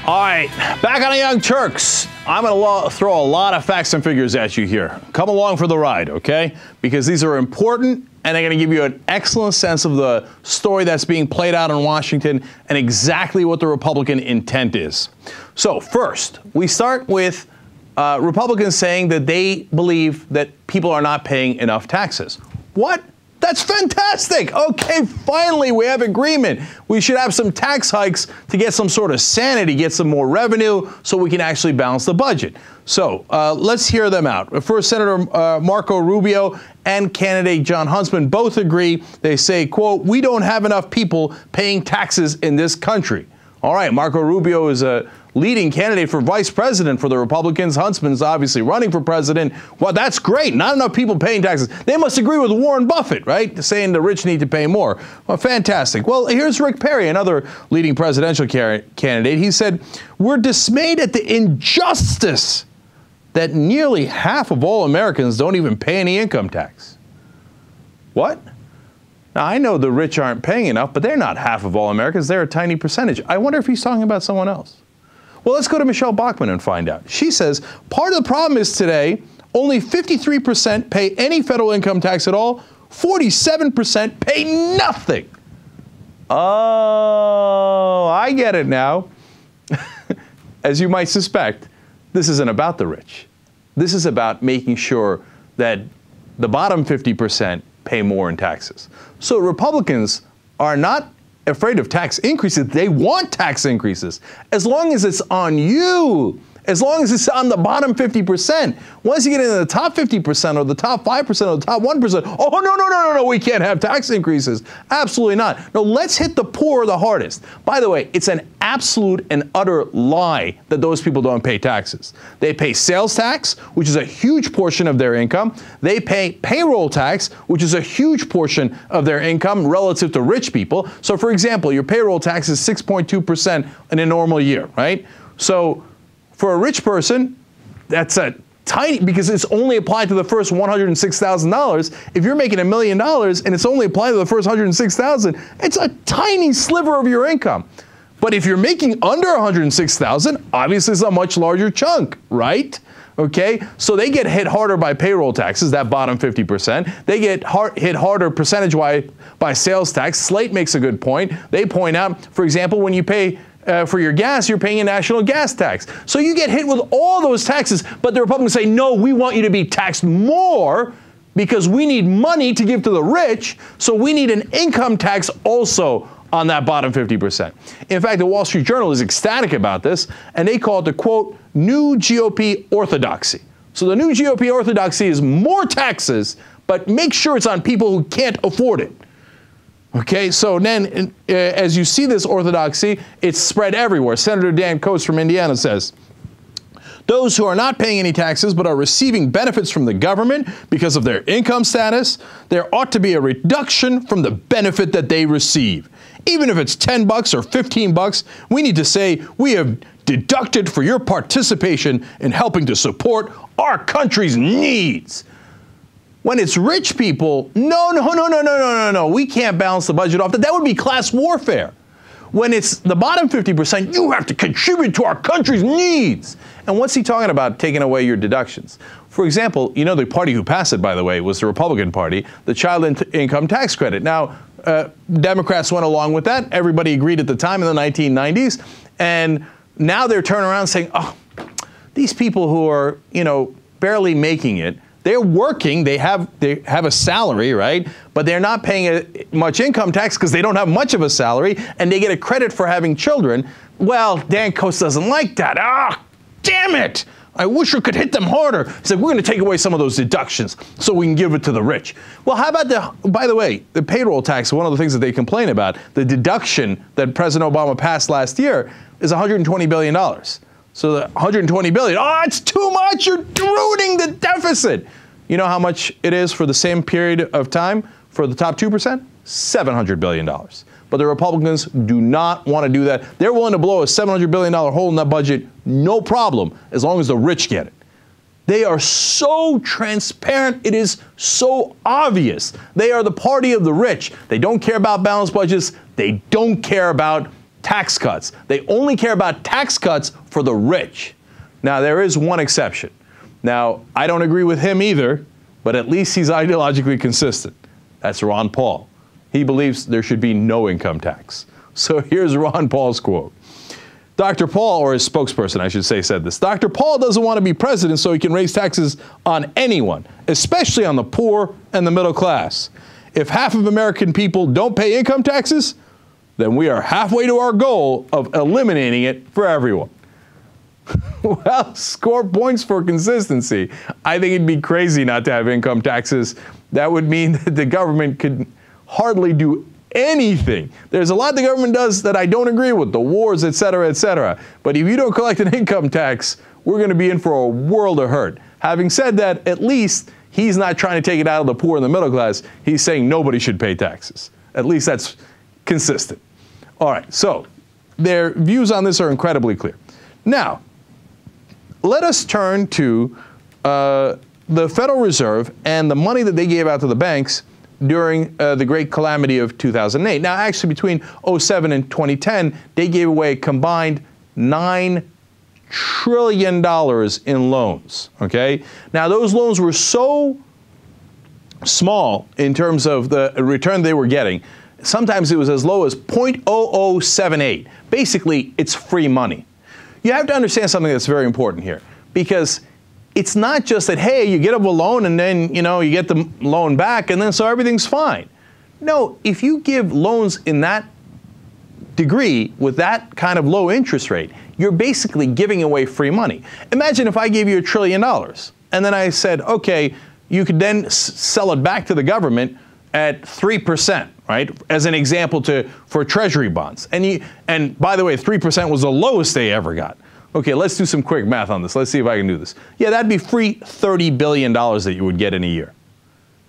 All right, back on the Young Turks. I'm going to throw a lot of facts and figures at you here. Come along for the ride, okay? Because these are important, and they're going to give you an excellent sense of the story that's being played out in Washington and exactly what the Republican intent is. So first, we start with Republicans saying that they believe that people are not paying enough taxes. What? That's fantastic. Okay, finally we have agreement. We should have some tax hikes to get some sort of sanity, get some more revenue so we can actually balance the budget. So let's hear them out. First, Senator Marco Rubio and candidate John Huntsman both agree. They say, quote, "We don't have enough people paying taxes in this country." All right, Marco Rubio is a leading candidate for vice president for the Republicans. Huntsman's obviously running for president. Well, that's great. Not enough people paying taxes. They must agree with Warren Buffett, right? Saying the rich need to pay more. Well, fantastic. Well, here's Rick Perry, another leading presidential candidate. He said, "We're dismayed at the injustice that nearly half of all Americans don't even pay any income tax." What? Now, I know the rich aren't paying enough, but they're not half of all Americans. They're a tiny percentage. I wonder if he's talking about someone else. Well, let's go to Michelle Bachmann and find out. She says, part of the problem is today, only 53% pay any federal income tax at all. 47% pay nothing. Oh, I get it now. As you might suspect, this isn't about the rich. This is about making sure that the bottom 50% pay more in taxes. So Republicans are not afraid of tax increases. They want tax increases as long as it's on you, as long as it's on the bottom 50%. Once you get into the top 50% or the top 5% or the top 1%, oh, no, we can't have tax increases. Absolutely not. No, let's hit the poor the hardest. By the way, it's an absolute and utter lie that those people don't pay taxes. They pay sales tax, which is a huge portion of their income. They pay payroll tax, which is a huge portion of their income relative to rich people. So, for example, your payroll tax is 6.2% in a normal year, right? So, for a rich person, that's a tiny, because it's only applied to the first $106,000. If you're making $1 million and it's only applied to the first $106,000, it's a tiny sliver of your income. But if you're making under $106,000, obviously it's a much larger chunk, right? Okay, so they get hit harder by payroll taxes, that bottom 50%. They get hit harder percentage-wise by sales tax. Slate makes a good point. They point out, for example, when you pay for your gas, you're paying a national gas tax. So you get hit with all those taxes, but the Republicans say, no, we want you to be taxed more because we need money to give to the rich, so we need an income tax also on that bottom 50%. In fact, the Wall Street Journal is ecstatic about this, and they call it the, quote, new GOP orthodoxy. So the new GOP orthodoxy is more taxes, but make sure it's on people who can't afford it. Okay, so then as you see this orthodoxy, it's spread everywhere. Senator Dan Coats from Indiana says, those who are not paying any taxes but are receiving benefits from the government because of their income status, there ought to be a reduction from the benefit that they receive. Even if it's $10 or $15, we need to say we have deducted for your participation in helping to support our country's needs. When it's rich people, no, we can't balance the budget off. That would be class warfare. When it's the bottom 50%, you have to contribute to our country's needs. And what's he talking about, taking away your deductions? For example, you know, the party who passed it, by the way, was the Republican Party, the child income tax credit. Now, Democrats went along with that. Everybody agreed at the time in the 1990s. And now they're turning around saying, oh, these people who are, you know, barely making it, they're working, they have a salary, right? But they're not paying much income tax because they don't have much of a salary, and they get a credit for having children. Well, Dan Coats doesn't like that. Ah, damn it! I wish we could hit them harder. He said, we're going to take away some of those deductions so we can give it to the rich. Well, how about by the way, the payroll tax, one of the things that they complain about, the deduction that President Obama passed last year is $120 billion. So the $120 billion, oh, it's too much, you're ruining the deficit. You know how much it is for the same period of time for the top 2%? $700 billion. But the Republicans do not want to do that. They're willing to blow a $700 billion hole in that budget, no problem, as long as the rich get it. They are so transparent, it is so obvious. They are the party of the rich. They don't care about balanced budgets. They don't care about tax cuts. They only care about tax cuts for the rich. Now, there is one exception. Now, I don't agree with him either, but at least he's ideologically consistent. That's Ron Paul. He believes there should be no income tax. So here's Ron Paul's quote. Dr. Paul, or his spokesperson, I should say, said this. Dr. Paul doesn't want to be president so he can raise taxes on anyone, especially on the poor and the middle class. If half of American people don't pay income taxes, then we are halfway to our goal of eliminating it for everyone. Well, score points for consistency. I think it'd be crazy not to have income taxes. That would mean that the government could hardly do anything. There's a lot the government does that I don't agree with, the wars, et cetera, et cetera. But if you don't collect an income tax, we're going to be in for a world of hurt. Having said that, at least he's not trying to take it out of the poor and the middle class. He's saying nobody should pay taxes. At least that's consistent. All right, so their views on this are incredibly clear. Now, let us turn to the Federal Reserve and the money that they gave out to the banks during the great calamity of 2008. Now, actually, between 2007 and 2010, they gave away a combined $9 trillion in loans, okay? Now, those loans were so small in terms of the return they were getting. Sometimes it was as low as 0.0078. Basically, it's free money. You have to understand something that's very important here, because it's not just that, hey, you get up a loan and then, you get the loan back and then so everything's fine. No, if you give loans in that degree with that kind of low interest rate, you're basically giving away free money. Imagine if I gave you $1 trillion and then I said, okay, you could then sell it back to the government at 3%, right? As an example for treasury bonds. And by the way, 3% was the lowest they ever got. Okay, let's do some quick math on this. Let's see if I can do this. Yeah, that'd be free $30 billion that you would get in a year.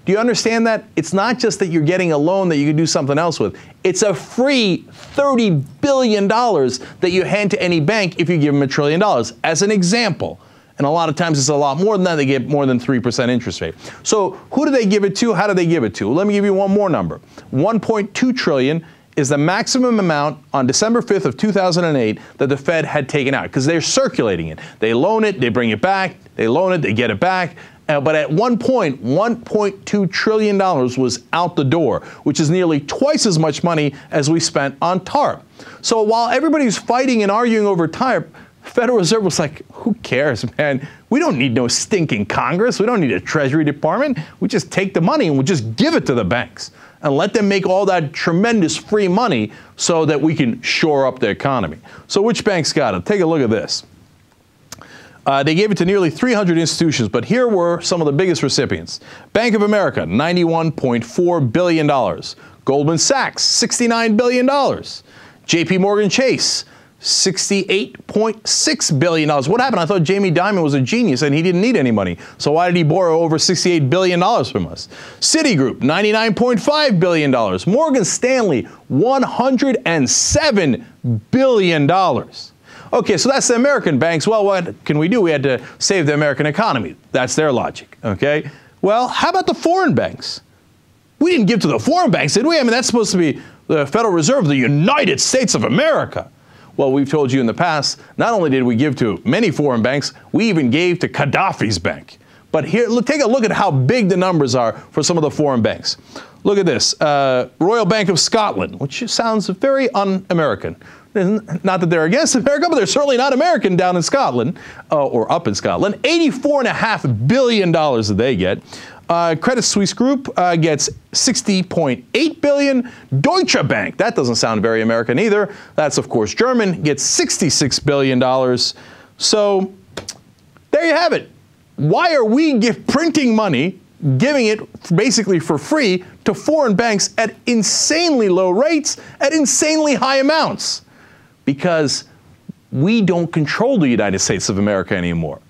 Do you understand that? It's not just that you're getting a loan that you can do something else with. It's a free $30 billion that you hand to any bank if you give them $1 trillion, as an example. And a lot of times it's a lot more than that. They get more than 3% interest rate. So who do they give it to? How do they give it to? Well, let me give you one more number. 1.2 trillion is the maximum amount on December 5th of 2008 that the Fed had taken out, because they're circulating it. They loan it, they bring it back, they loan it, they get it back. But at one point, $1.2 trillion was out the door, which is nearly twice as much money as we spent on TARP. So while everybody's fighting and arguing over TARP, Federal Reserve was like, who cares, man? We don't need no stinking Congress. We don't need a Treasury Department. We just take the money and we just give it to the banks and let them make all that tremendous free money so that we can shore up the economy. So which banks got it? Take a look at this. They gave it to nearly 300 institutions, but here were some of the biggest recipients. Bank of America, $91.4 billion. Goldman Sachs, $69 billion. JP Morgan Chase, $68.6 billion. What happened? I thought Jamie Dimon was a genius and he didn't need any money. So why did he borrow over $68 billion from us? Citigroup, $99.5 billion. Morgan Stanley, $107 billion. Okay, so that's the American banks. Well, what can we do? We had to save the American economy. That's their logic, okay? Well, how about the foreign banks? We didn't give to the foreign banks, did we? I mean, that's supposed to be the Federal Reserve of the United States of America. Well, we've told you in the past, not only did we give to many foreign banks, we even gave to Gaddafi's bank. But here, take a look at how big the numbers are for some of the foreign banks. Look at this, Royal Bank of Scotland, which sounds very un-American. Not that they're against America, but they're certainly not American down in Scotland, or up in Scotland. $84.5 billion that they get. Credit Suisse Group gets $60.8 billion. Deutsche Bank, that doesn't sound very American either. That's, of course, German, gets $66 billion. So there you have it. Why are we printing money, giving it basically for free to foreign banks at insanely low rates, at insanely high amounts? Because we don't control the United States of America anymore.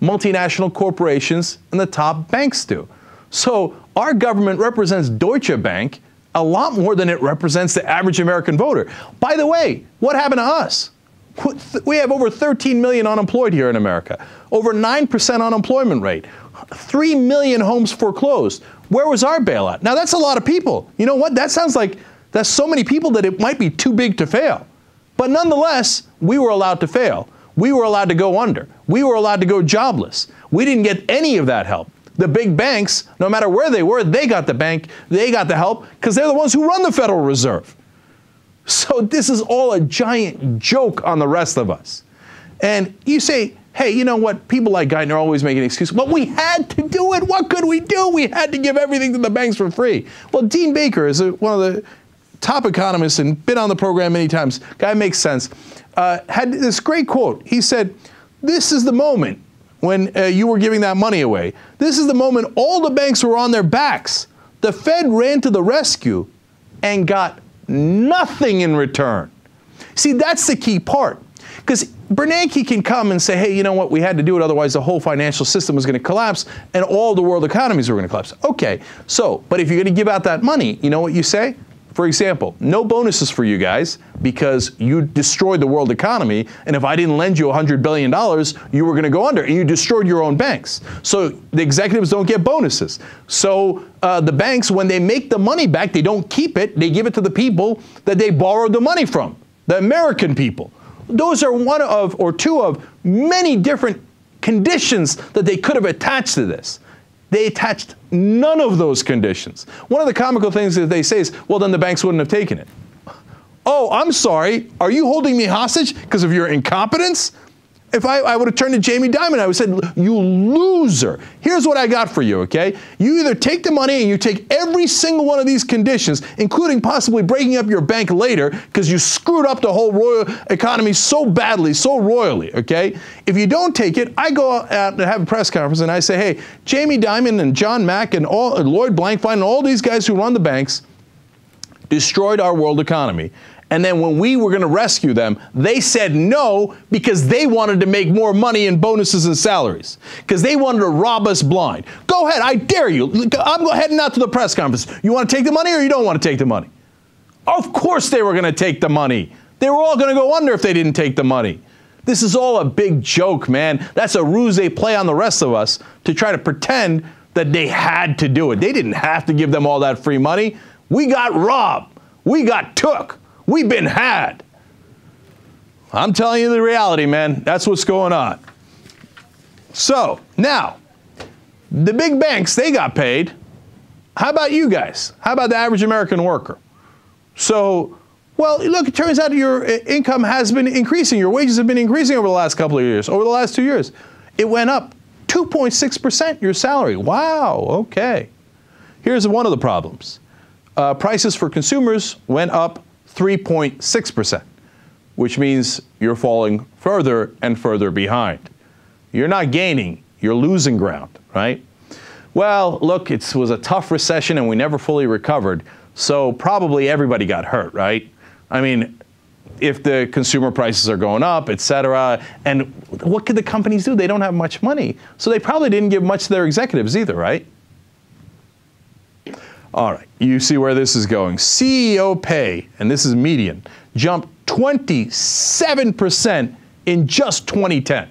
Multinational corporations and the top banks do. So our government represents Deutsche Bank a lot more than it represents the average American voter. By the way, what happened to us? We have over 13 million unemployed here in America, over 9% unemployment rate, 3 million homes foreclosed. Where was our bailout? Now that's a lot of people. You know what? That sounds like That's so many people that it might be too big to fail. But nonetheless, we were allowed to fail. We were allowed to go under. We were allowed to go jobless. We didn't get any of that help. The big banks, no matter where they were, they got the help because they're the ones who run the Federal Reserve. So this is all a giant joke on the rest of us. And you say, hey, you know what? People like Geithner are always making excuses. Well, we had to do it. What could we do? We had to give everything to the banks for free. Well, Dean Baker is one of the top economists and been on the program many times. Guy makes sense. Had this great quote. He said, this is the moment when you were giving that money away. This is the moment all the banks were on their backs. The Fed ran to the rescue and got nothing in return. See, that's the key part. Because Bernanke can come and say, hey, you know what, we had to do it, otherwise the whole financial system was going to collapse and all the world economies were going to collapse. Okay, so, but if you're going to give out that money, you know what you say? For example, no bonuses for you guys because you destroyed the world economy, and if I didn't lend you $100 billion, you were going to go under, and you destroyed your own banks. So the executives don't get bonuses. So the banks, when they make the money back, they don't keep it, they give it to the people that they borrowed the money from, the American people. Those are one of, or two of, many different conditions that they could have attached to this. They attached none of those conditions. One of the comical things that they say is, well, then the banks wouldn't have taken it. Oh, I'm sorry. Are you holding me hostage because of your incompetence? If I would have turned to Jamie Dimon, I would have said, you loser. Here's what I got for you, okay? You either take the money and you take every single one of these conditions, including possibly breaking up your bank later because you screwed up the whole royal economy so badly, so royally, okay? If you don't take it, I go out and have a press conference and I say, hey, Jamie Dimon and John Mack and Lloyd Blankfein and all these guys who run the banks destroyed our world economy. And then when we were going to rescue them, they said no because they wanted to make more money in bonuses and salaries. Because they wanted to rob us blind. Go ahead, I dare you. I'm heading out to the press conference. You want to take the money or you don't want to take the money? Of course they were going to take the money. They were all going to go under if they didn't take the money. This is all a big joke, man. That's a ruse they play on the rest of us to try to pretend that they had to do it. They didn't have to give them all that free money. We got robbed. We got took. We've been had. I'm telling you the reality, man. That's what's going on. So, now, the big banks, they got paid. How about you guys? How about the average American worker? So, well, look, it turns out your income has been increasing. Your wages have been increasing over the last couple of years, over the last 2 years. It went up 2.6%, your salary. Wow, okay. Here's one of the problems. Prices for consumers went up 3.6%, which means you're falling further and further behind. You're not gaining, you're losing ground, right? Well, look, it was a tough recession and we never fully recovered, so probably everybody got hurt, right? I mean, if the consumer prices are going up, et cetera, and what could the companies do? They don't have much money, so they probably didn't give much to their executives either, right? All right, you see where this is going. CEO pay, and this is median, jumped 27% in just 2010.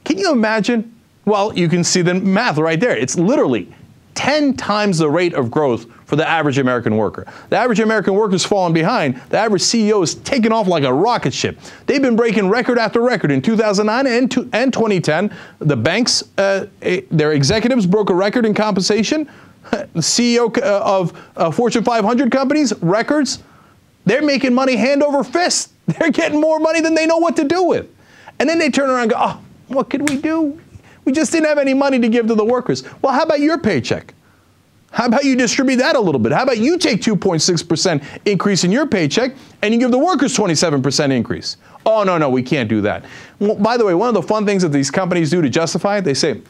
Can you imagine? Well, you can see the math right there. It's literally 10 times the rate of growth for the average American worker. The average American worker is falling behind. The average CEO is taking off like a rocket ship. They've been breaking record after record. In 2009 and 2010, the banks, their executives broke a record in compensation. The CEO of Fortune 500 companies, records, they're making money hand over fist. They're getting more money than they know what to do with. And then they turn around and go, oh, what could we do? We just didn't have any money to give to the workers. Well, how about your paycheck? How about you distribute that a little bit? How about you take 2.6% increase in your paycheck and you give the workers 27% increase? Oh, no, we can't do that. Well, by the way, one of the fun things that these companies do to justify it, they say,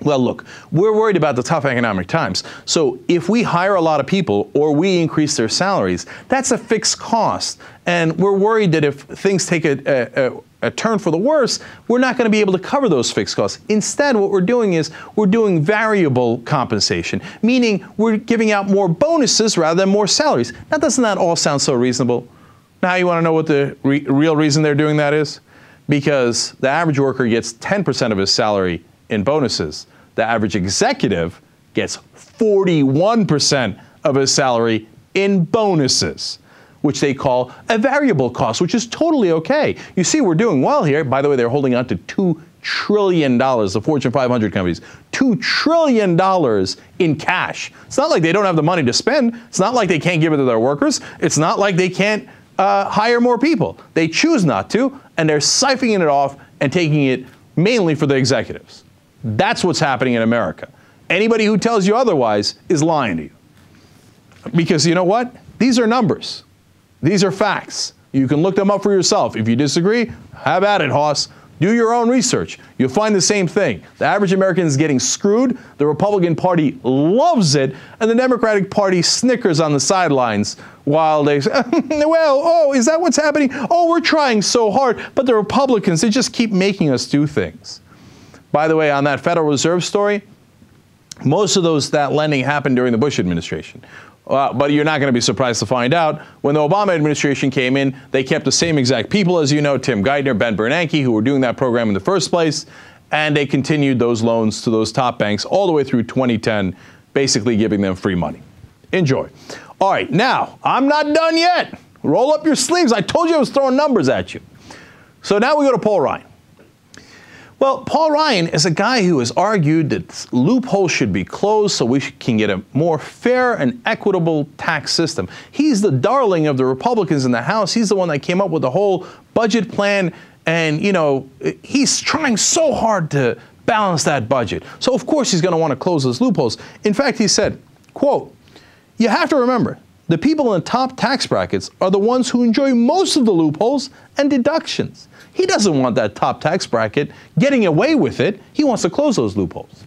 well, look, we're worried about the tough economic times. So if we hire a lot of people or we increase their salaries, that's a fixed cost. And we're worried that if things take a turn for the worse, we're not going to be able to cover those fixed costs. Instead, what we're doing is we're doing variable compensation, meaning we're giving out more bonuses rather than more salaries. Now, doesn't that all sound so reasonable? Now, you want to know what the real reason they're doing that is? Because the average worker gets 10% of his salary in bonuses. The average executive gets 41% of his salary in bonuses, which they call a variable cost, which is totally okay. You see, we're doing well here. By the way, they're holding on to $2 trillion, the Fortune 500 companies, $2 trillion in cash. It's not like they don't have the money to spend. It's not like they can't give it to their workers. It's not like they can't hire more people. They choose not to, and they're siphoning it off and taking it mainly for the executives. That's what's happening in America. Anybody who tells you otherwise is lying to you. Because you know what? These are numbers. These are facts. You can look them up for yourself. If you disagree, have at it, Hoss. Do your own research. You'll find the same thing. The average American is getting screwed. The Republican Party loves it, and the Democratic Party snickers on the sidelines while they say, well, oh, is that what's happening? Oh, we're trying so hard. But the Republicans, they just keep making us do things. By the way, on that Federal Reserve story, most of that lending happened during the Bush administration. But you're not going to be surprised to find out when the Obama administration came in, they kept the same exact people, as you know, Tim Geithner, Ben Bernanke, who were doing that program in the first place, and they continued those loans to those top banks all the way through 2010, basically giving them free money. Enjoy. All right, now, I'm not done yet. Roll up your sleeves. I told you I was throwing numbers at you. So now we go to Paul Ryan. Well, Paul Ryan is a guy who has argued that loopholes should be closed so we can get a more fair and equitable tax system. He's the darling of the Republicans in the House. He's the one that came up with the whole budget plan. And, you know, he's trying so hard to balance that budget. So, of course, he's going to want to close those loopholes. In fact, he said, quote, "You have to remember, the people in the top tax brackets are the ones who enjoy most of the loopholes and deductions." He doesn't want that top tax bracket getting away with it. He wants to close those loopholes.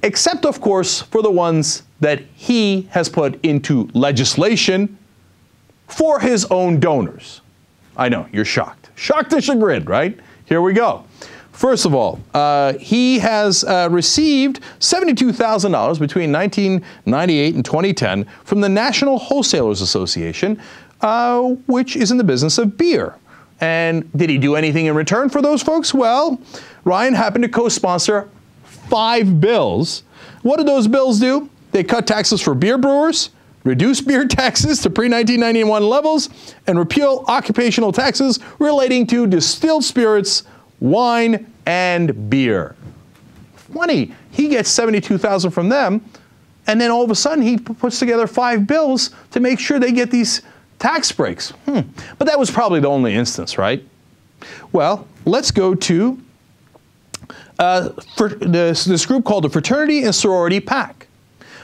Except, of course, for the ones that he has put into legislation for his own donors. I know, you're shocked. Shocked and chagrined, right? Here we go. First of all, he has received $72,000 between 1998 and 2010 from the National Wholesalers Association, which is in the business of beer. And did he do anything in return for those folks? Well, Ryan happened to co-sponsor 5 bills. What did those bills do? They cut taxes for beer brewers, reduce beer taxes to pre-1991 levels, and repeal occupational taxes relating to distilled spirits, wine, and beer. Funny, he gets $72,000 from them, and then all of a sudden he puts together 5 bills to make sure they get these tax breaks. But that was probably the only instance, right? Well, let's go to this group called the Fraternity and Sorority PAC.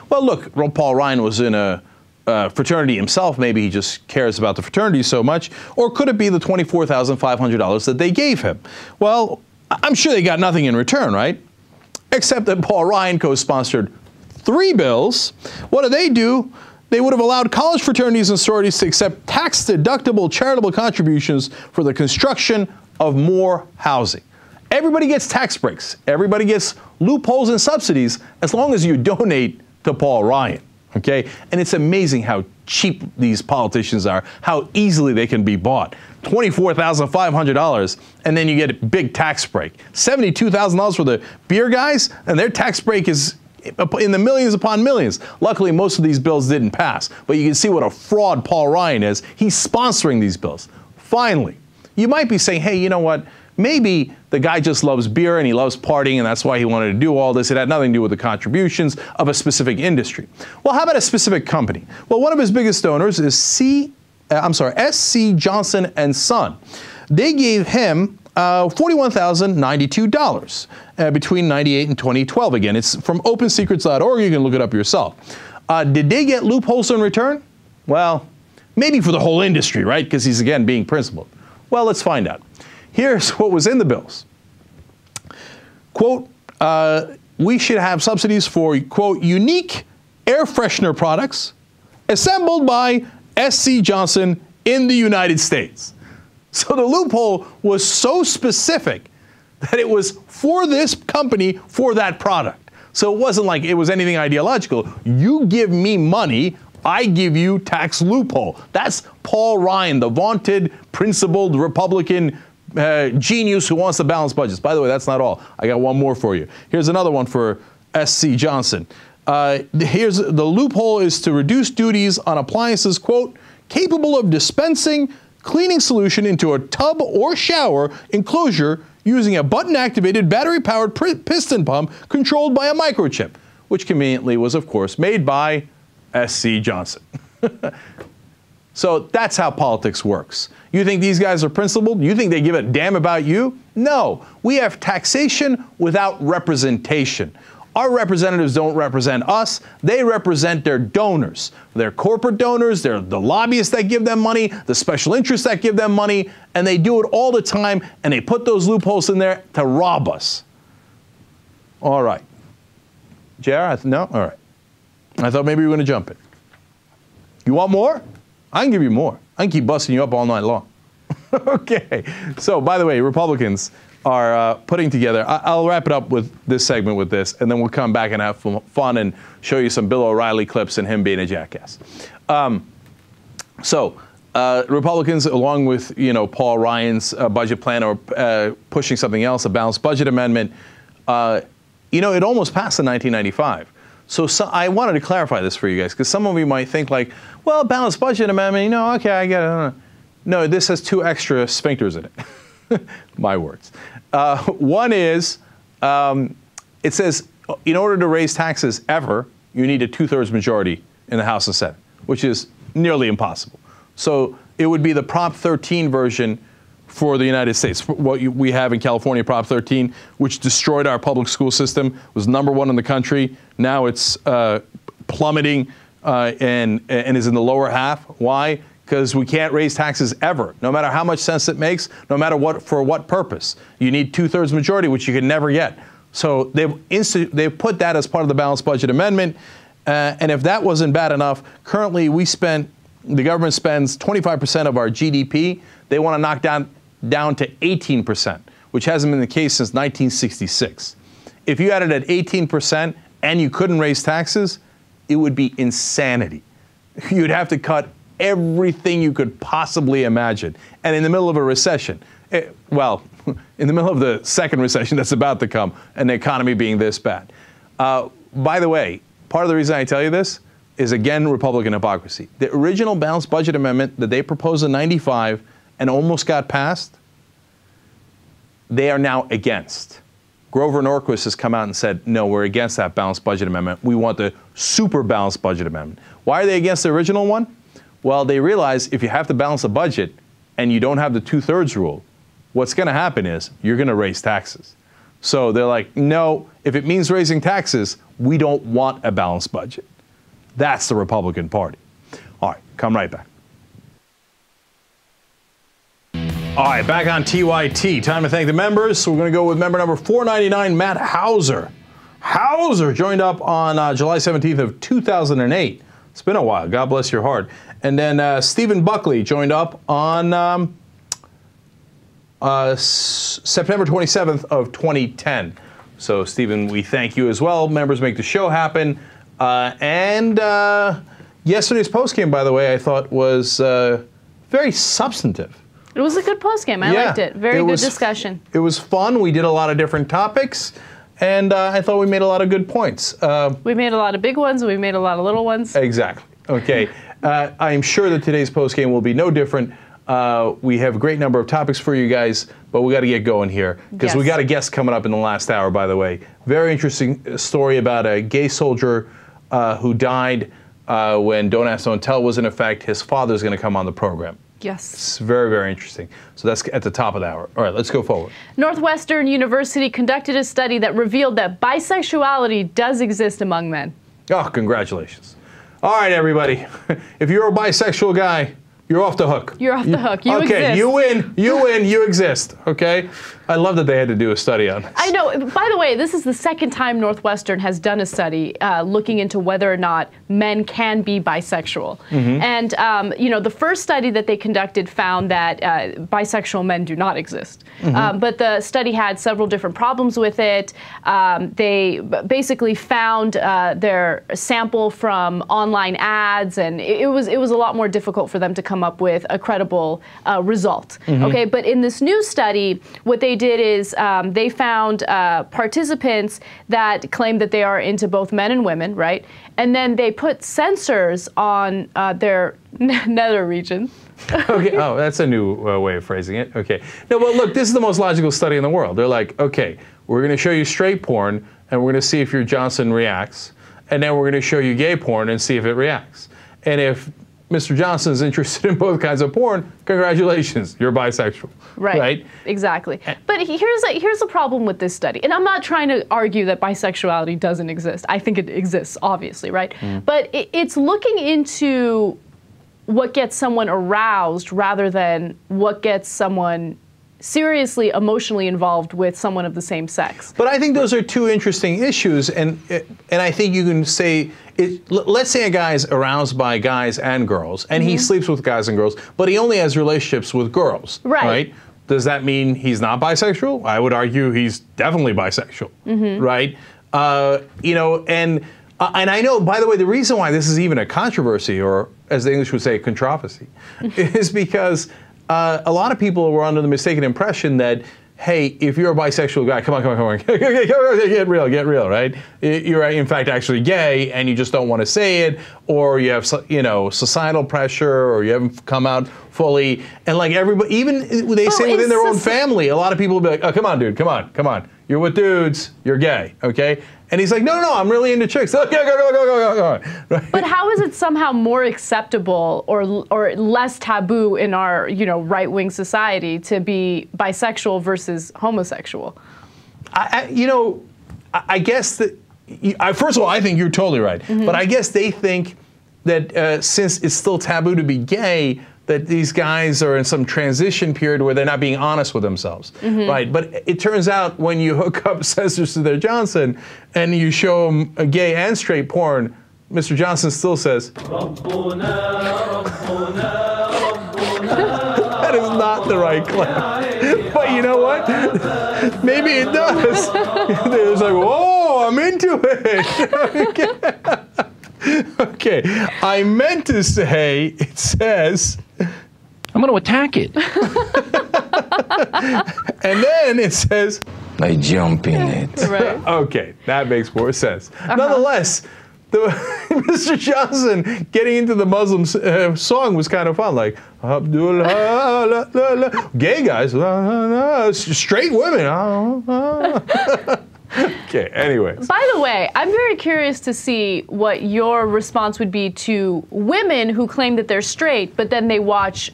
Well, look, Paul Ryan was in a fraternity himself. Maybe he just cares about the fraternity so much. Or could it be the $24,500 that they gave him? Well, I'm sure they got nothing in return, right? Except that Paul Ryan co-sponsored 3 bills. What do? They would have allowed college fraternities and sororities to accept tax-deductible charitable contributions for the construction of more housing. Everybody gets tax breaks. Everybody gets loopholes and subsidies as long as you donate to Paul Ryan, okay? And it's amazing how cheap these politicians are, how easily they can be bought. $24,500, and then you get a big tax break. $72,000 for the beer guys, and their tax break is in the millions upon millions. Luckily, most of these bills didn't pass. But you can see what a fraud Paul Ryan is. He's sponsoring these bills. Finally, you might be saying, hey, you know what? Maybe the guy just loves beer and he loves partying and that's why he wanted to do all this. It had nothing to do with the contributions of a specific industry. Well, how about a specific company? Well, one of his biggest donors is SC Johnson and Son. They gave him $41,092 between 98 and 2012. Again, it's from opensecrets.org. You can look it up yourself. Did they get loopholes in return? Well, maybe for the whole industry, right? Because he's, again, being principled. Well, let's find out. Here's what was in the bills. Quote, we should have subsidies for, quote, unique air freshener products assembled by SC Johnson in the United States. So the loophole was so specific that it was for this company for that product. So it wasn't like it was anything ideological. You give me money, I give you tax loophole. That's Paul Ryan, the vaunted, principled Republican genius who wants to balance budgets. By the way, that's not all. I got one more for you. Here's another one for SC Johnson. Here's the loophole is to reduce duties on appliances, quote, capable of dispensing cleaning solution into a tub or shower enclosure using a button-activated, battery-powered piston pump controlled by a microchip, which conveniently was, of course, made by S.C. Johnson. So that's how politics works. You think these guys are principled? You think they give a damn about you? No. We have taxation without representation. Our representatives don't represent us. They represent their donors. They're corporate donors, they're the lobbyists that give them money, the special interests that give them money, and they do it all the time, and they put those loopholes in there to rob us. All right. JR, no? All right. I thought maybe you were going to jump it. You want more? I can give you more. I can keep busting you up all night long. Okay. So, by the way, Republicans are putting together, I'll wrap it up with this segment with this, and then we'll come back and have fun and show you some Bill O'Reilly clips and him being a jackass. Republicans, along with, Paul Ryan's budget plan, are pushing something else, a balanced budget amendment. It almost passed in 1995. So I wanted to clarify this for you guys, because some of you might think like, well, balanced budget amendment, okay, I get it. No, this has 2 extra sphincters in it. My words. One is, it says, in order to raise taxes ever, you need a 2/3 majority in the House and Senate, which is nearly impossible. So it would be the Prop 13 version for the United States. What we have in California, Prop 13, which destroyed our public school system, was #1 in the country. Now it's plummeting and is in the lower half. Why? Because we can't raise taxes ever, no matter how much sense it makes, no matter for what purpose. You need 2/3 majority, which you can never get. So they've put that as part of the balanced budget amendment. And if that wasn't bad enough, currently the government spends 25% of our GDP. They want to knock down to 18%, which hasn't been the case since 1966. If you had it at 18% and you couldn't raise taxes, it would be insanity. You'd have to cut everything you could possibly imagine. And in the middle of a recession, in the middle of the second recession that's about to come, and the economy being this bad. By the way, part of the reason I tell you this is, again, Republican hypocrisy. The original balanced budget amendment that they proposed in '95 and almost got passed, they are now against. Grover Norquist has come out and said, no, we're against that balanced budget amendment. We want the super balanced budget amendment. Why are they against the original one? Well, they realize if you have to balance a budget and you don't have the 2/3 rule, what's going to happen is you're going to raise taxes. So they're like, no, if it means raising taxes, we don't want a balanced budget. That's the Republican Party. All right, come right back. All right, back on TYT. Time to thank the members. So we're going to go with member number 499, Matt Hauser. Hauser joined up on July 17th of 2008. It's been a while. God bless your heart. And then Stephen Buckley joined up on September 27th of 2010. So, Stephen, we thank you as well. Members make the show happen. Yesterday's postgame, by the way, I thought was very substantive. It was a good postgame. I liked it. Very good discussion. It was fun. We did a lot of different topics. And I thought we made a lot of good points. We made a lot of big ones. We made a lot of little ones. Exactly. Okay. I'm sure that today's postgame will be no different. We have a great number of topics for you guys, but we got to get going here because we got a guest coming up in the last hour, by the way. Very interesting story about a gay soldier who died when Don't Ask, Don't Tell was in effect. His father's going to come on the program. Yes. It's very, very interesting. So that's at the top of the hour. All right, let's go forward. Northwestern University conducted a study that revealed that bisexuality does exist among men. Oh, congratulations. All right, everybody. If you're a bisexual guy, you're off the hook. You're off the hook. You exist. Okay, you win. You win. You exist. Okay? I love that they had to do a study on this. I know. By the way, this is the second time Northwestern has done a study looking into whether or not men can be bisexual. Mm-hmm. And, the first study that they conducted found that bisexual men do not exist. Mm-hmm. But the study had several different problems with it. They basically found their sample from online ads, and it was a lot more difficult for them to come come up with a credible result. Okay, but in this new study, what they did is they found participants that claimed that they are into both men and women, right? And then they put sensors on their nether region. Okay. Oh, that's a new way of phrasing it. Okay. No, well, look, this is the most logical study in the world. They're like, okay, we're going to show you straight porn, and we're going to see if your Johnson reacts, and then we're going to show you gay porn and see if it reacts. And if Mr. Johnson is interested in both kinds of porn, congratulations, you're bisexual. Right. Exactly. But here's a problem with this study. And I'm not trying to argue that bisexuality doesn't exist. I think it exists, obviously, right? But it's looking into what gets someone aroused rather than what gets someone seriously emotionally involved with someone of the same sex. But I think those are two interesting issues, and I think you can say, let's say a guy's aroused by guys and girls, and he sleeps with guys and girls, but he only has relationships with girls, right? Does that mean he's not bisexual? I would argue he's definitely bisexual, right? You know, and I know, by the way, the reason why this is even a controversy, or as the English would say, controversy, is because a lot of people were under the mistaken impression that, hey, if you're a bisexual guy, come on, get real, right? You're in fact actually gay, and you just don't want to say it, or you have, you know, societal pressure, or you haven't come out fully, and like everybody, even they say within their own family, a lot of people will be like, oh, come on, dude, come on, you're with dudes, you're gay, okay? And he's like, no, I'm really into chicks. Okay, go. Right? But how is it somehow more acceptable or less taboo in our, you know, right-wing society to be bisexual versus homosexual? You know, I guess that, first of all, I think you're totally right. But I guess they think that since it's still taboo to be gay, that these guys are in some transition period where they're not being honest with themselves, right? But it turns out when you hook up sensors to their Johnson and you show them a gay and straight porn, Mr. Johnson still says, that is not the right clap. But you know what? Maybe it does. It's like, whoa, I'm into it. Okay, I meant to say, it says, I'm going to attack it. And then it says, I jump in it. Right. Okay, that makes more sense. Nonetheless, Mr. Johnson getting into the Muslim song was kind of fun, like Abdullah, la, la, la. Gay guys, la, la, la. Straight women. Okay, anyways. By the way, I'm very curious to see what your response would be to women who claim that they're straight, but then they watch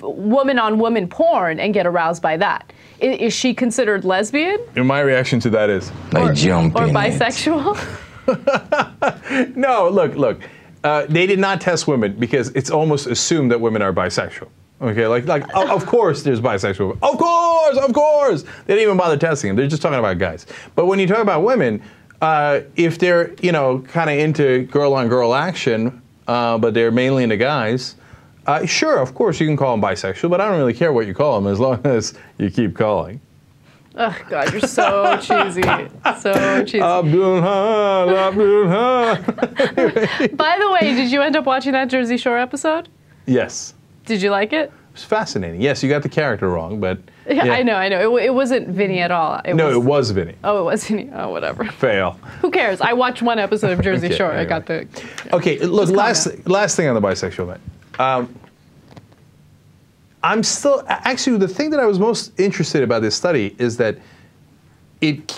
woman-on-woman porn and get aroused by that. Is she considered lesbian? And my reaction to that is, I jump in bisexual? No, look. They did not test women because it's almost assumed that women are bisexual. Okay, like of course there's bisexual. Of course. They didn't even bother testing them. They're just talking about guys. But when you talk about women, if they're, you know, kind of into girl-on-girl action, but they're mainly into guys, sure, of course you can call them bisexual, but I don't really care what you call them as long as you keep calling. Oh, God, you're so cheesy. So cheesy. Abdullah. By the way, did you end up watching that Jersey Shore episode? Yes. Did you like it? It was fascinating. Yes, you got the character wrong, but... Yeah. I know. It wasn't Vinny at all. It was Vinny. Oh, it was Vinny. Oh, whatever. Fail. Who cares? I watched one episode of Jersey Shore. Anyway. I got the... Okay, look, last thing on the bisexual man. I'm still... Actually, the thing that I was most interested about this study is that it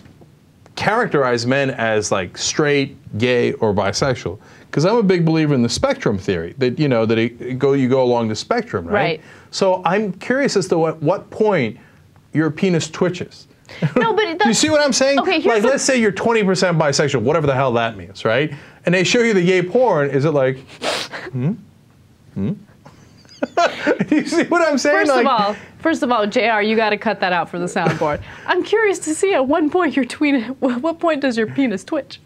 characterized men as like straight, gay, or bisexual. Because I'm a big believer in the spectrum theory, that, you know, that you go along the spectrum, right? So I'm curious as to what point your penis twitches. No, but Do you see what I'm saying? Okay, like, let's say you're 20% bisexual, whatever the hell that means, right? And they show you the gay porn, is it like, Do you see what I'm saying? First of all, JR, you got to cut that out for the soundboard. I'm curious to see at what point what point does your penis twitch?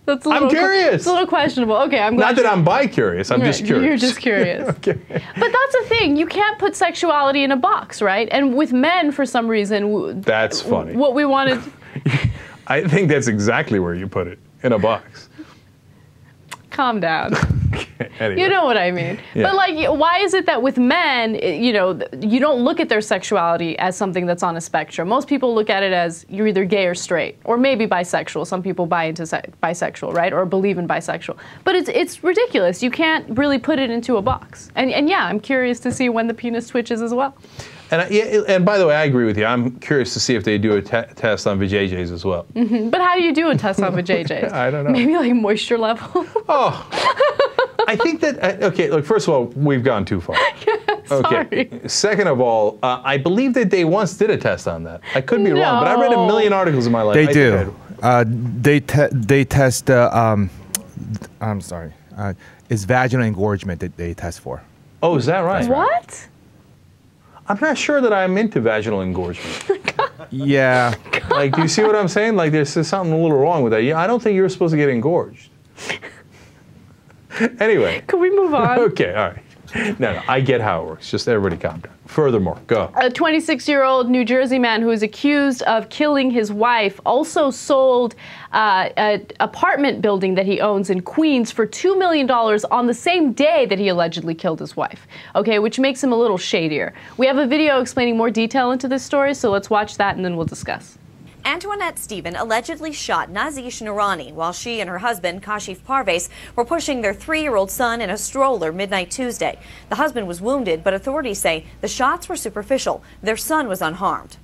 That's I'm curious. It's a little questionable. Okay, I'm glad. Not that I'm bi-curious. I'm just curious. You're just curious. Okay. But that's the thing. You can't put sexuality in a box, right? And with men, for some reason, that's funny. What we wanted. I think that's exactly where you put it, in a box. Calm down. Anyway. You know what I mean. Yeah. But like, why is it that with men, you know, you don't look at their sexuality as something that's on a spectrum? Most people look at it as you're either gay or straight, or maybe bisexual. Some people buy into bisexual, right, or believe in bisexual. But it's ridiculous. You can't really put it into a box. And yeah, I'm curious to see when the penis twitches as well. And by the way, I agree with you. I'm curious to see if they do a test on vajayjays as well. Mm-hmm. But how do you do a test on vajayjays? I don't know. Maybe like moisture level. Oh, I think that, okay, look, first of all, we've gone too far. Sorry. Okay. Second of all, I believe that they once did a test on that. I could be wrong, but I read a million articles in my life. They do. They test, I'm sorry, it's vaginal engorgement that they test for. Oh, is that right? What? I'm not sure that I'm into vaginal engorgement. Yeah. Like, do you see what I'm saying? Like, there's something a little wrong with that. I don't think you're supposed to get engorged. Anyway. Can we move on? Okay, all right. No, I get how it works. Just everybody calm down. Furthermore, go. A 26-year-old New Jersey man who is accused of killing his wife also sold an apartment building that he owns in Queens for $2 million on the same day that he allegedly killed his wife. Okay, which makes him a little shadier. We have a video explaining more detail into this story, so let's watch that and then we'll discuss. Antoinette Stephen allegedly shot Nazish Noorani while she and her husband, Kashif Parvez, were pushing their 3-year-old son in a stroller midnight Tuesday. The husband was wounded, but authorities say the shots were superficial. Their son was unharmed.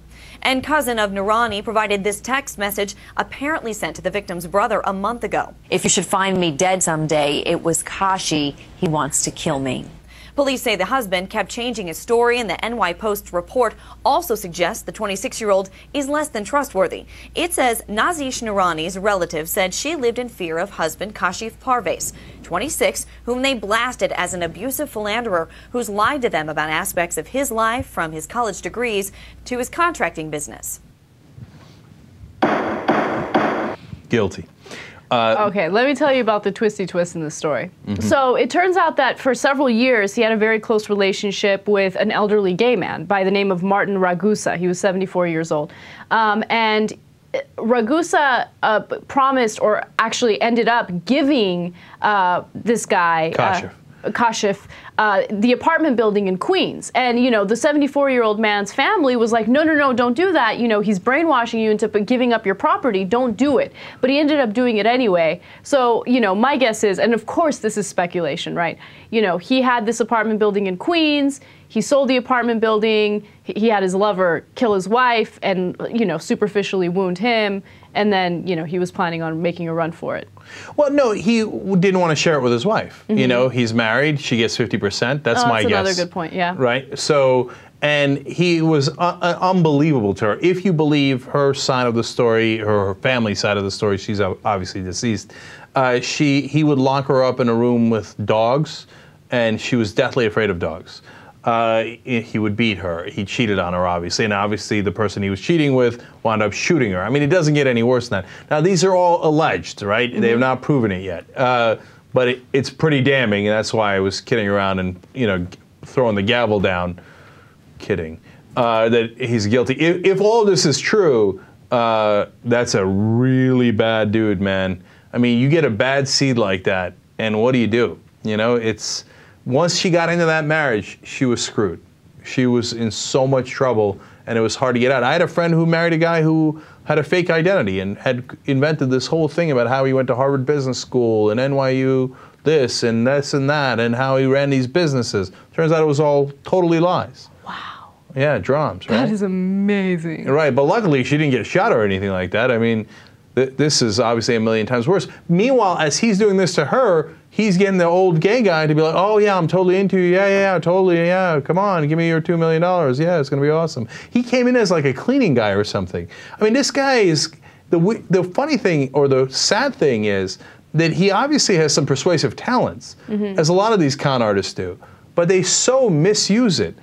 And cousin of Noorani provided this text message apparently sent to the victim's brother a month ago. If you should find me dead someday, it was Kashi. He wants to kill me. Police say the husband kept changing his story, and the NY Post report also suggests the 26-year-old is less than trustworthy. It says Nazish Noorani's relative said she lived in fear of husband Kashif Parvez, 26, whom they blasted as an abusive philanderer who's lied to them about aspects of his life, from his college degrees to his contracting business. Guilty. Okay, let me tell you about the twisty twist in this story. So it turns out that for several years he had a very close relationship with an elderly gay man by the name of Martin Ragusa. He was 74 years old. And Ragusa promised, or actually ended up giving this guy, Kashif, the apartment building in Queens. And, you know, the 74-year-old man's family was like, no, no, no, don't do that. You know, he's brainwashing you into giving up your property. Don't do it. But he ended up doing it anyway. So, you know, my guess is, and of course this is speculation, right? You know, he had this apartment building in Queens. He sold the apartment building. He had his lover kill his wife and, you know, superficially wound him. And then, you know, he was planning on making a run for it. Well, no, he didn't want to share it with his wife. You know, he's married. She gets 50%. That's my guess. That's another good point, yeah. Right? So, and he was unbelievable to her. If you believe her side of the story, her family side of the story, she's obviously deceased. He would lock her up in a room with dogs, and she was deathly afraid of dogs. He would beat her. He cheated on her, obviously, and obviously the person he was cheating with wound up shooting her. I mean, it doesn't get any worse than that. Now, these are all alleged, right? They have not proven it yet, but it's pretty damning, and that's why I was kidding around and, you know, throwing the gavel down, kidding, that he's guilty. If all this is true, that's a really bad dude, man. I mean, you get a bad seed like that, and what do? You know, it's... Once she got into that marriage, she was screwed. She was in so much trouble, and it was hard to get out. I had a friend who married a guy who had a fake identity and had invented this whole thing about how he went to Harvard Business School and NYU this and that, and how he ran these businesses. Turns out it was all totally lies. Wow. Yeah, drums, right? That is amazing. Right, but luckily she didn't get shot or anything like that. I mean, this is obviously a million times worse. Meanwhile, as he's doing this to her, he's getting the old gay guy to be like, oh yeah, I'm totally into you, yeah, totally, yeah, come on, give me your $2 million, yeah, it's gonna be awesome. He came in as like a cleaning guy or something. I mean, this guy is, the funny thing, or the sad thing is, that he obviously has some persuasive talents, as a lot of these con artists do, but they so misuse it.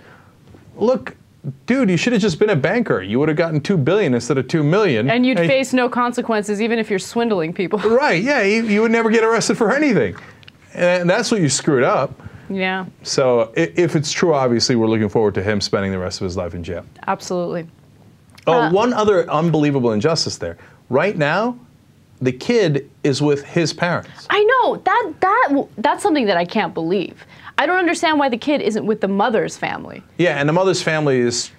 Look, dude, you should have just been a banker. You would have gotten $2 billion instead of $2 million. And you'd face no consequences even if you're swindling people. Right, yeah, you would never get arrested for anything. And that's what you screwed up. Yeah. So if it's true, obviously, we're looking forward to him spending the rest of his life in jail. Absolutely. Oh, one other unbelievable injustice there. Right now, the kid is with his parents. I know that's something that I can't believe. I don't understand why the kid isn't with the mother's family. Yeah, and the mother's family is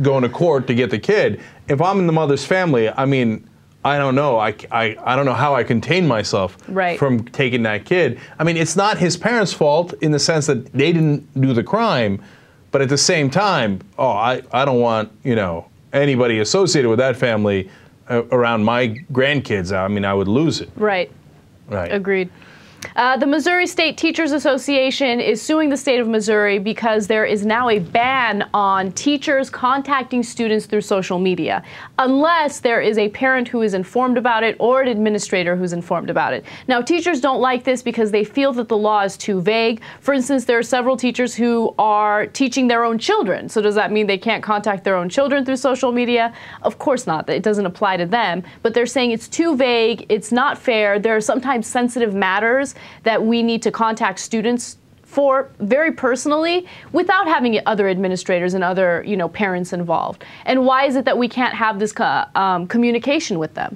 going to court to get the kid. If I'm in the mother's family, I mean, I don't know. I don't know how I contain myself from taking that kid. I mean, it's not his parents' fault in the sense that they didn't do the crime, but at the same time, I don't want, you know, anybody associated with that family around my grandkids. I mean, I would lose it. Right. Right. Agreed. The Missouri State Teachers Association is suing the state of Missouri because there is now a ban on teachers contacting students through social media, unless there is a parent who is informed about it or an administrator who's informed about it. Now, teachers don't like this because they feel that the law is too vague. For instance, there are several teachers who are teaching their own children. So does that mean they can't contact their own children through social media? Of course not. It doesn't apply to them. But they're saying it's too vague. It's not fair. There are sometimes sensitive matters that we need to contact students for very personally without having other administrators and other, you know, parents involved. And why is it that we can't have this communication with them?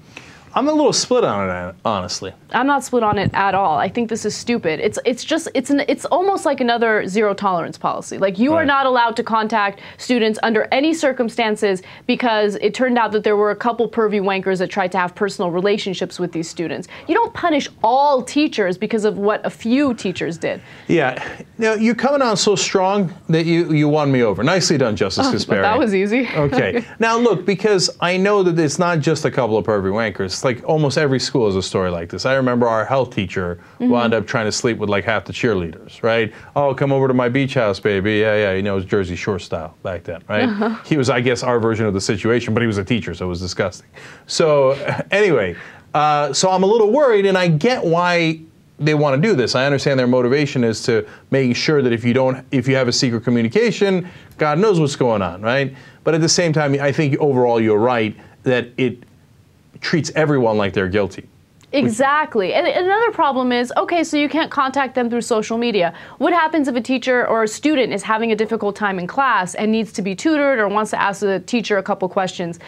I'm a little split on it, honestly. I'm not split on it at all. I think this is stupid. It's almost like another zero tolerance policy. Like, you are not allowed to contact students under any circumstances because it turned out that there were a couple pervy wankers that tried to have personal relationships with these students. You don't punish all teachers because of what a few teachers did. Yeah. Now, you're coming on so strong that you won me over. Nicely done, Justice Kasparian. That was easy. Okay. Now, look, because I know that it's not just a couple of pervy wankers. Like, almost every school has a story like this. I remember our health teacher wound up trying to sleep with like half the cheerleaders, right? Oh, come over to my beach house, baby. Yeah, you know, it was Jersey Shore style back then, right? He was, I guess, our version of the situation, but he was a teacher, so it was disgusting. So anyway, so I'm a little worried, and I get why they want to do this. I understand their motivation is to making sure that if you have a secret communication, God knows what's going on, right? But at the same time, I think overall you're right that it treats everyone like they're guilty. Exactly. And another problem is, okay, so you can't contact them through social media. What happens if a teacher or a student is having a difficult time in class and needs to be tutored or wants to ask the teacher a couple questions,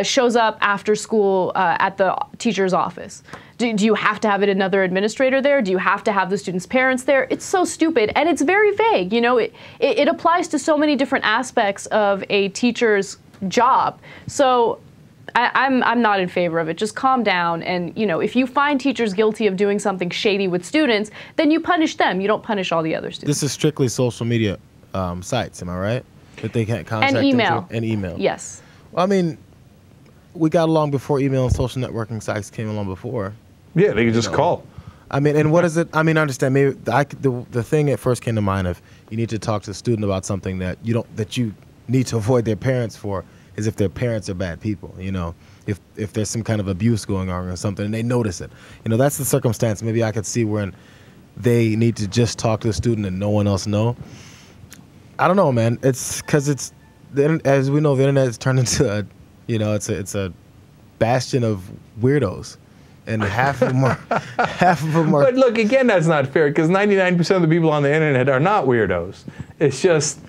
shows up after school at the teacher's office? Do you have to have another administrator there? Do you have to have the student's parents there? It's so stupid, and it's very vague. You know, it applies to so many different aspects of a teacher's job. So I'm not in favor of it. Just calm down, and, you know, if you find teachers guilty of doing something shady with students, then you punish them. You don't punish all the other students. This is strictly social media sites, am I right? That they can't contact and email. them through? And email. Yes. Well, I mean, we got along before email and social networking sites came along before. Yeah, they could just call. I mean, and what is it? I mean, I understand. Maybe the thing at first came to mind of you need to talk to the student about something that you need to avoid their parents for. Is if their parents are bad people, you know, if there's some kind of abuse going on or something and they notice it. You know, that's the circumstance. Maybe I could see when they need to just talk to the student and no one else know. I don't know, man. It's because as we know, the internet has turned into a, you know, it's a bastion of weirdos. And half of them are. But look, again, that's not fair because 99% of the people on the internet are not weirdos. It's just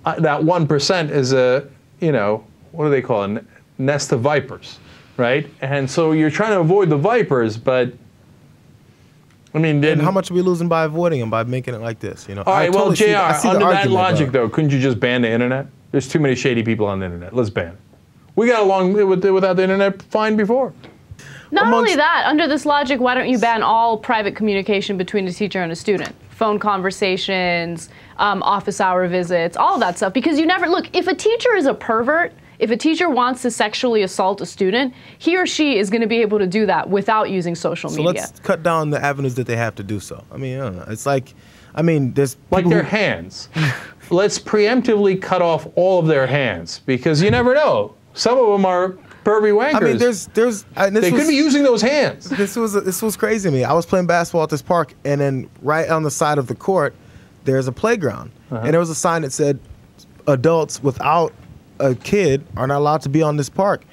that 1% is a, you know, what do they call it? Nest of vipers, right? And so you're trying to avoid the vipers, but I mean, and how much are we losing by avoiding them, by making it like this? You know. All right, well, JR, under that logic, though, couldn't you just ban the internet? There's too many shady people on the internet. Let's ban it. We got along without the internet fine before. Not only that, under this logic, why don't you ban all private communication between a teacher and a student? Phone conversations, office hour visits, all of that stuff. Because you never, look, if a teacher is a pervert, if a teacher wants to sexually assault a student, he or she is going to be able to do that without using social media. So let's cut down the avenues that they have to do so. I mean, I don't know. It's like, I mean, there's like their hands. Let's preemptively cut off all of their hands because you never know. Some of them are pervy wankers. I mean, they could be using those hands. This was crazy to me. I was playing basketball at this park, and then right on the side of the court, there's a playground, and there was a sign that said, "Adults without a kid are not allowed to be on this park."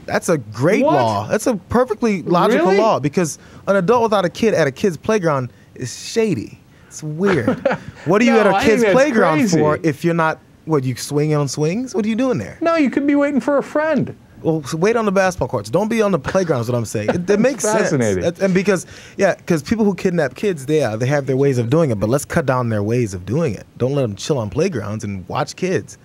That's a great law. That's a perfectly logical law because an adult without a kid at a kid's playground is shady. It's weird. What are you at a kid's playground for if you're not? What, you swinging on swings? What are you doing there? No, you could be waiting for a friend. Well, so wait on the basketball courts. Don't be on the playground. Is what I'm saying. It makes Fascinating. sense. And because people who kidnap kids, they have their ways of doing it. But let's cut down their ways of doing it. Don't let them chill on playgrounds and watch kids.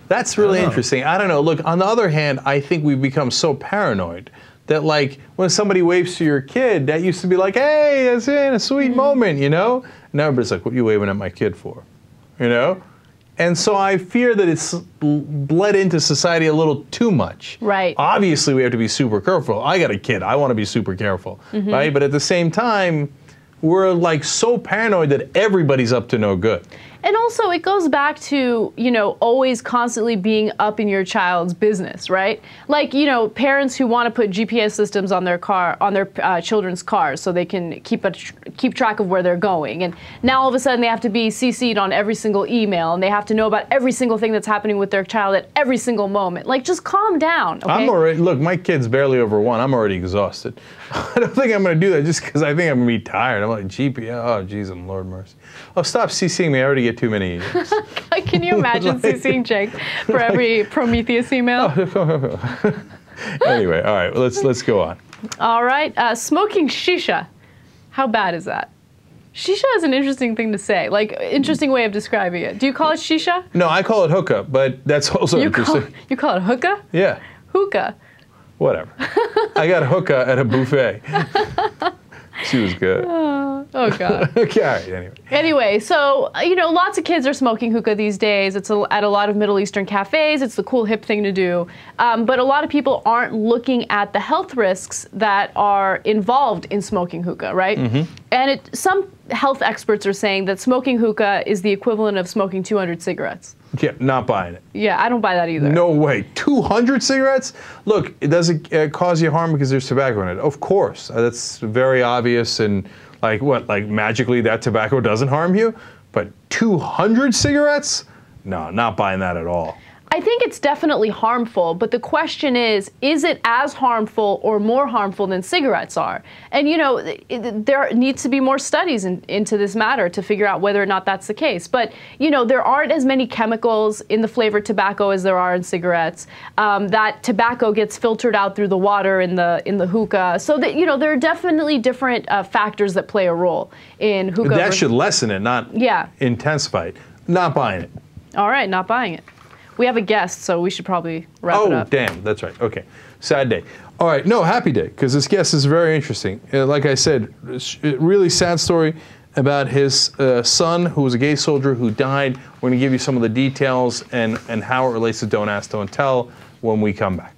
That's really interesting. I don't know. Look, on the other hand, I think we've become so paranoid that, like, when somebody waves to your kid, that used to be like, hey, it's in a sweet moment, you know? Now everybody's like, what are you waving at my kid for? You know? And so I fear that it's bled into society a little too much. Right. Obviously, we have to be super careful. I got a kid. I want to be super careful, right? But at the same time, we're like so paranoid that everybody's up to no good. And also, it goes back to, you know, always constantly being up in your child's business, right? Like, you know, parents who want to put GPS systems on their children's cars so they can keep track of where they're going. And now all of a sudden they have to be CC'd on every single email, and they have to know about every single thing that's happening with their child at every single moment. Like, just calm down, okay? Look, my kid's barely over 1. I'm already exhausted. I don't think I'm going to do that just because I think I'm going to be tired. I'm like, GPS, oh, geez, Lord mercy. Oh, stop CCing me. I already get too many emails. Like, can you imagine CCing Jake for every Prometheus email? Anyway, all right, let's go on. All right, smoking shisha. How bad is that? Shisha is an interesting thing to say, like, interesting way of describing it. Do you call it shisha? No, I call it hookah, but that's also interesting. You call it hookah? Yeah. Hookah. Whatever. I got hookah at a buffet. She was good. Oh, God. Okay, all right, anyway. Anyway, so, you know, lots of kids are smoking hookah these days. It's at a lot of Middle Eastern cafes. It's the cool, hip thing to do. But a lot of people aren't looking at the health risks that are involved in smoking hookah, right? And some health experts are saying that smoking hookah is the equivalent of smoking 200 cigarettes. Yeah, not buying it. Yeah, I don't buy that either. No way. 200 cigarettes? Look, does it cause you harm because there's tobacco in it? Of course. That's very obvious, and like what? Like magically that tobacco doesn't harm you? But 200 cigarettes? No, not buying that at all. I think it's definitely harmful, but the question is it as harmful or more harmful than cigarettes are? And, you know, there needs to be more studies into this matter to figure out whether or not that's the case. But, you know, there aren't as many chemicals in the flavored tobacco as there are in cigarettes. That tobacco gets filtered out through the water in the hookah. So, that, you know, there are definitely different factors that play a role in hookah. That should lessen it, not intensify it. Not buying it. All right, not buying it. We have a guest, so we should probably wrap it up. Oh, damn. That's right. Okay. Sad day. All right. No, happy day, because this guest is very interesting. Like I said, really sad story about his son, who was a gay soldier who died. We're going to give you some of the details and how it relates to Don't Ask, Don't Tell when we come back.